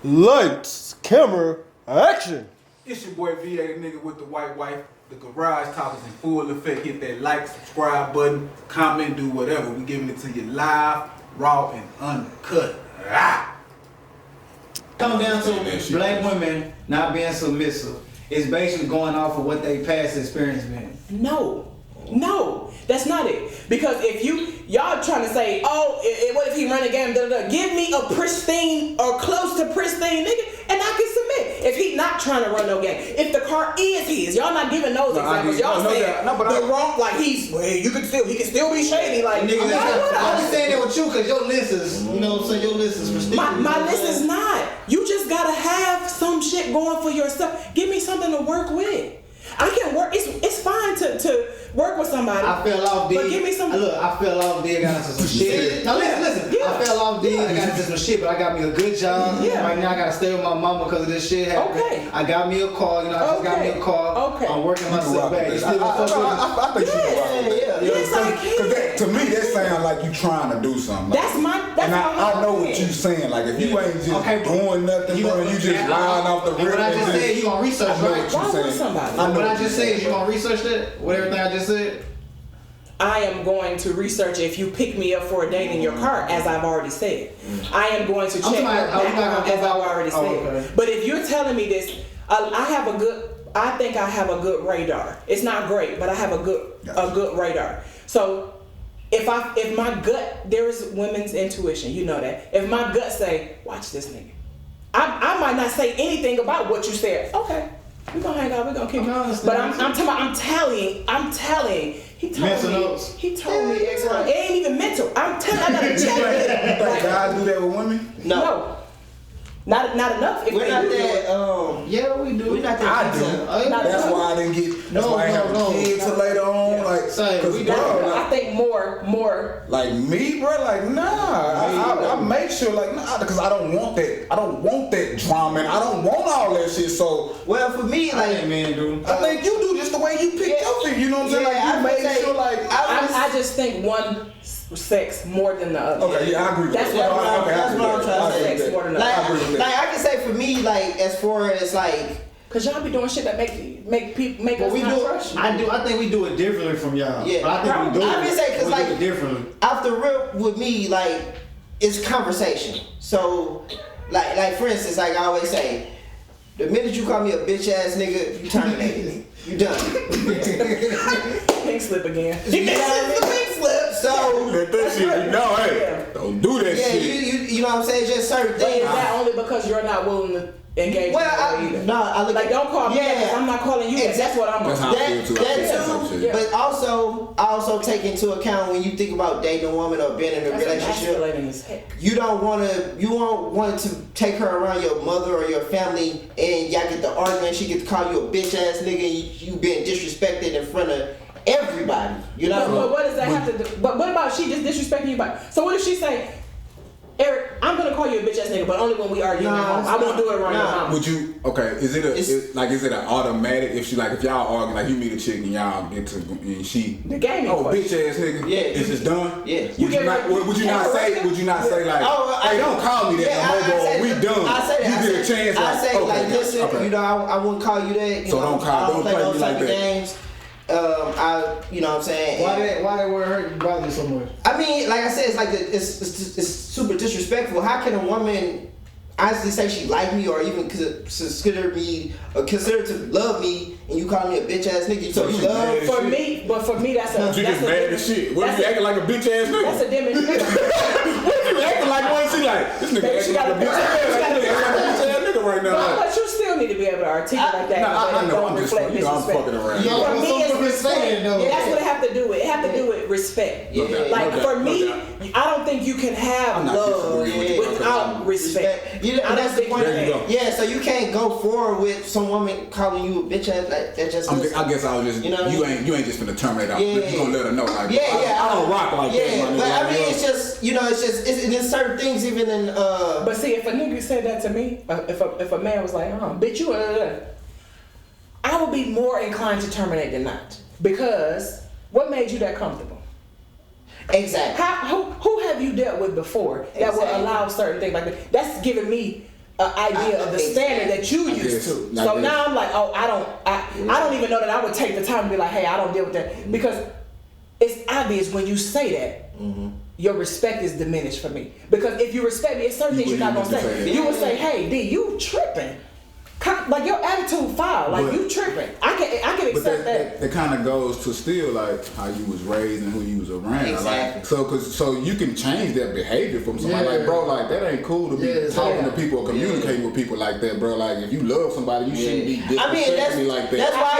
Lights, camera, action. It's your boy VA, the nigga with the white wife. The garage talk is in full effect. Hit that like, subscribe button, comment, do whatever. We giving it to you live, raw, and uncut. Come down to black women not being submissive. It's basically going off of what they past experience been. No, that's not it. Because if y'all trying to say, oh, what if he run a game? Give me a pristine or close to pristine nigga, and I can submit. If he not trying to run no game, if the car is his, y'all not giving those examples. Y'all saying the wrong, like he can still be shady. Like nigga, I'm just saying that with you because your list is, you know what I'm saying, your list is pristine. My list is not. You just gotta have some shit going for yourself. Give me something to work with. I can work. It's fine to work with somebody. I fell off, but give me some. Look, I fell off, I got into some shit. Now listen. Yeah. I fell off, I got into some shit, but I got me a good job. Yeah. Right now I gotta stay with my mama because of this shit happened. Okay. I got me a car. You know, I just got me a car. Okay. I'm working myself back. I think you can. Yes, I can. To me, that sounds like you trying to do something. Like, I know what you saying. Like if you ain't just doing nothing, bro, you just lying off the rip. What I just said, you gonna research, right? Why would somebody? What I just said, you gonna research that? What everything I just said? I am going to research if you pick me up for a date in your car, as I've already said. I am going to check your background, as I've already said. Okay. But if you're telling me this, I think I have a good radar. It's not great, but I have a good radar. So if my gut, there is women's intuition, you know that. If my gut say, watch this nigga, I might not say anything about what you said. Okay, we're gonna hang out, we're gonna keep it. But I'm telling. He told me it ain't even mental. I'm telling. I gotta check it. You think guys do that with women? No. Not enough. If we're not that. Yeah, we do. We're not that. I do. That's why I didn't get. That's why I have kids till later on. Yeah. Like, cause bro, I think more. Like me, bro. Like nah. I make sure like nah, because I don't want that. I don't want that drama. And I don't want all that shit. So well, for me, like man, dude. I think you do just the way you pick your feet. You know what I'm saying? Like you make sure like. I just think one sex more than the other. Okay, yeah, I agree with that. That's what I'm trying to say. Sex more than the other. Like I can say for me, like as far as like, cause y'all be doing shit that make people make us not trust you. I think we do it differently from y'all. Yeah, but I think we do it. Like, do it differently. After real with me, like it's conversation. So, like for instance, like I always say, the minute you call me a bitch ass nigga, you terminated me. You done. Pink slip again. You know what I mean? Pink slip. So let that shit be known. Hey, don't do that shit. Yeah, you know what I'm saying? Just certain things. Is that only because you're not willing to engage? Well, I look like don't call me because I'm not calling you. Exactly. That's what I'm on. That too. But I also take into account when you think about dating a woman or being in a relationship. You won't want to take her around your mother or your family and y'all get to arguing. She get to call you a bitch ass nigga. And you being disrespected in front of everybody. You know. But what does that have to do? But what about she just disrespecting you? So what if she say, Eric, I'm gonna call you a bitch ass nigga, but only when we argue. I won't do it around your mom. Would you? Okay, is it an automatic? If y'all argue, like you meet a chick and y'all get to and she the game. Bitch ass nigga. Yeah, it's just done. Yeah. Would you not say like, hey, don't call me that no more. We done. I say that. You get a chance. I say like, listen, you know, I wouldn't call you that. So don't play me like that. Games. You know what I'm saying? Why they word hurt you bother you so much? I mean, like I said, it's like it's super disrespectful. How can a woman honestly say she like me or even consider to love me and you call me a bitch ass nigga? So you love for me, but for me that's a you just mad as shit. What if you acting like a bitch ass nigga? That's a demonstration. What if you acting like one? She like this nigga acting like a bitch ass nigga right now. But you still need to be able to articulate that. I know. I'm just fucking around. For me, it's respect. That's what it have to do with. It have to do with respect. Like for me, I don't think you can have love without respect. That's the point. Yeah, so you can't go forward with some woman calling you a bitch ass. Like that just. I guess I was just. You ain't just finna terminate out. You gonna let her know like. I don't rock like that. But I mean, it's just it's certain things even in. But see, if a nigga said that to me, if a man was like, bitch, you, I would be more inclined to terminate than not. Because what made you that comfortable? Exactly. Who have you dealt with before that would allow certain things like that? That's giving me idea of the standard that you used to. So now I'm like, oh, I don't even know that I would take the time to be like, hey, I don't deal with that, because it's obvious when you say that. Your respect is diminished for me, because if you respect me, it's certain things you're not gonna say. You would say, "Hey, D, you tripping? Like your attitude foul. Like you tripping." I can accept that. That kind of goes to still like how you was raised and who you was around. Exactly. Like, so you can change that behavior from somebody. Like, bro, like that ain't cool to be talking to people or communicating with people like that, bro. Like if you love somebody, you shouldn't be disrespecting me like that. That's why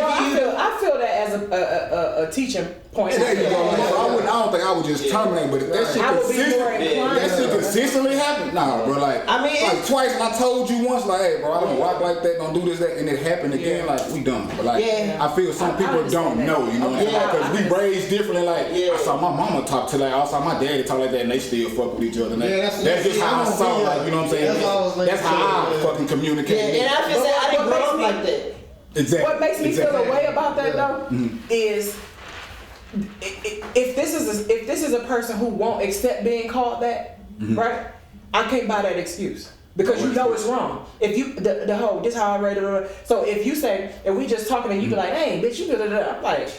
I feel that as a teaching point. There you go. Like, I don't think I would just terminate, but if that shit consistently happen, nah, bro. Like, like twice, and I told you once, like, hey, bro, I don't rock like that, don't do this, that, and it happened again, like, we done. But like, I feel some people don't know, you know what I'm saying? Because we raised differently. Like, I saw my mama talk to like, I saw my daddy talk like that, and they still fuck with each other. That's just how I saw, like, you know what I'm saying? That's how I fucking communicate. And I feel like I didn't grow up like that. Exactly. What makes me feel a way about that though is if this is a person who won't accept being called that, right? I can't buy that excuse, because you know it's wrong. If you the whole this how I rated it. So if you say, and we just talking and you be like, hey bitch, you I'm like,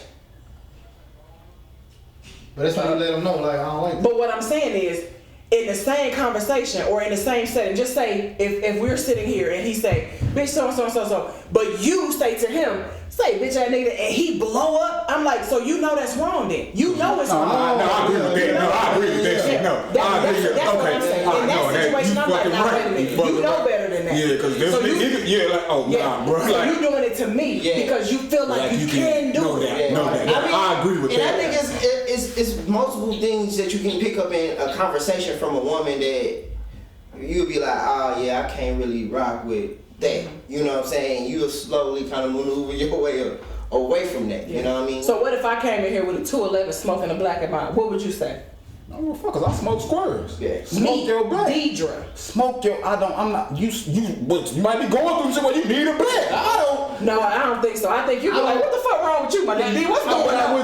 but that's how you let them know, like, I don't like it. But what I'm saying is, in the same conversation or in the same setting, just say if we're sitting here and he say, bitch, so, but you say to him, say, bitch, that nigga, and he blow up, I'm like, so you know that's wrong then. You know it's wrong. No, I agree with that. No, I agree with that shit. No, I agree with that. That's what I'm saying. In that situation, I'm like, nah, wait a minute. You know better than that. Yeah, because this nigga, like, oh, nah, bro. So you doing it to me because you feel like you can do it. I agree with that. And I think it's multiple things that you can pick up in a conversation from a woman that you'll be like, oh yeah, I can't really rock with that. You know what I'm saying? You'll slowly kind of maneuver your way away from that. You know what I mean? So what if I came in here with a 211 smoking a black and mild? What would you say? No, fuckers, I smoke squares. Yeah. Smoke your black. Deidre. Smoke your, I'm not, you might be going through shit where you need a black. I don't. No, I don't think so. I think you'd be like, what the fuck wrong with you, my nigga? What's going on? I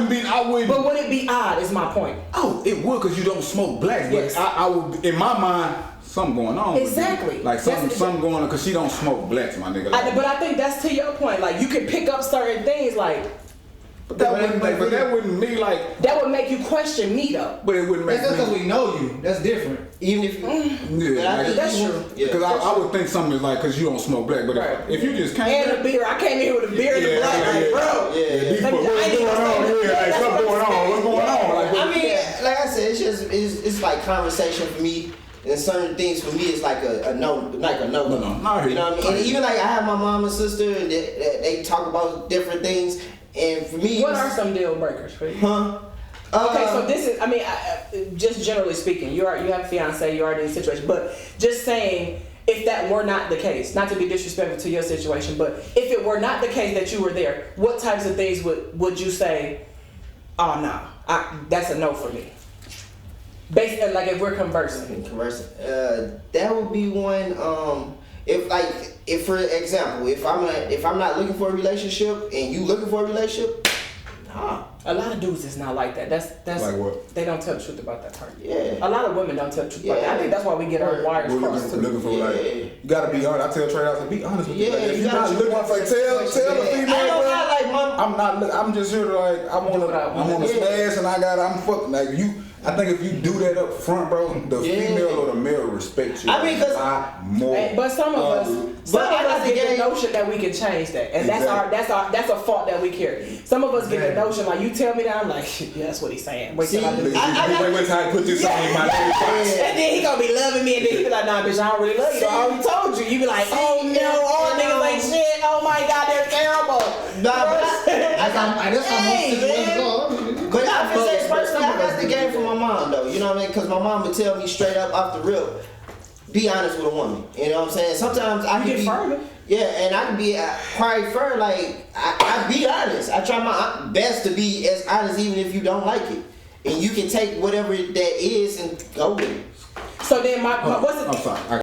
wouldn't. But would it be odd is my point. Oh, it would, because you don't smoke black. Yes. But I would, in my mind, something going on. Exactly. Like something going on, because she don't smoke blacks, my nigga. But I think that's to your point. Like, you can pick up certain things like, But that wouldn't be like. That would make you question me though. But it wouldn't make. That's because we know you. That's different. Even if you. Yeah, like, that's true. Because I would think something is like, because you don't smoke black. But if you just came. And a beer. I came here with a beer and a black. Like, bro. What's going on here? Like, something going on. What's going on? Like, I mean, like I said, it's like conversation for me. And certain things for me, it's like a no. You know what I mean? And even like I have my mom and sister, and they talk about different things. And for me, what are some deal breakers for you? Okay, so this is, I mean, just generally speaking, you have a fiance, you're already in a situation, but just saying, if that were not the case, not to be disrespectful to your situation, but if it were not the case that you were there, what types of things would you say, oh no, that's a no for me? Basically, like if we're conversing. That would be one, if for example, if I'm not looking for a relationship and you looking for a relationship, nah. A lot of dudes is not like that. That's like what? They don't tell the truth about that part. Yeah. A lot of women don't tell the truth about that. I think that's why we get our wires crossed too. Looking for you gotta be honest. I tell Trey, I said, be honest with you. Yeah, If you're not looking for, tell the female, I'm just here to like, I wanna smash and I'm fucking like you. I think if you do that up front, bro, the female or the male respect you. I mean, more. But some of us get the notion that we can change that, and that's a fault that we carry. Some of us get the notion like, you tell me that, I'm like, yeah, that's what he's saying. Wait till I do this. Wait till I put this on in my face. And then he gonna be loving me, and then he be like, nah, bitch, I don't really love you. I already told you. You be like, oh no, all niggas ain't shit. Oh my god, they're terrible. That's how most situations go. But I can say personally, I got the game from my mom though. You know what I mean? Because my mom would tell me straight up off the rip, be honest with a woman. You know what I'm saying? Sometimes I can be firm. Yeah, and I can be quite firm. Like I be honest. I try my best to be as honest, even if you don't like it, and you can take whatever that is and go with it. So then what's the? I'm sorry.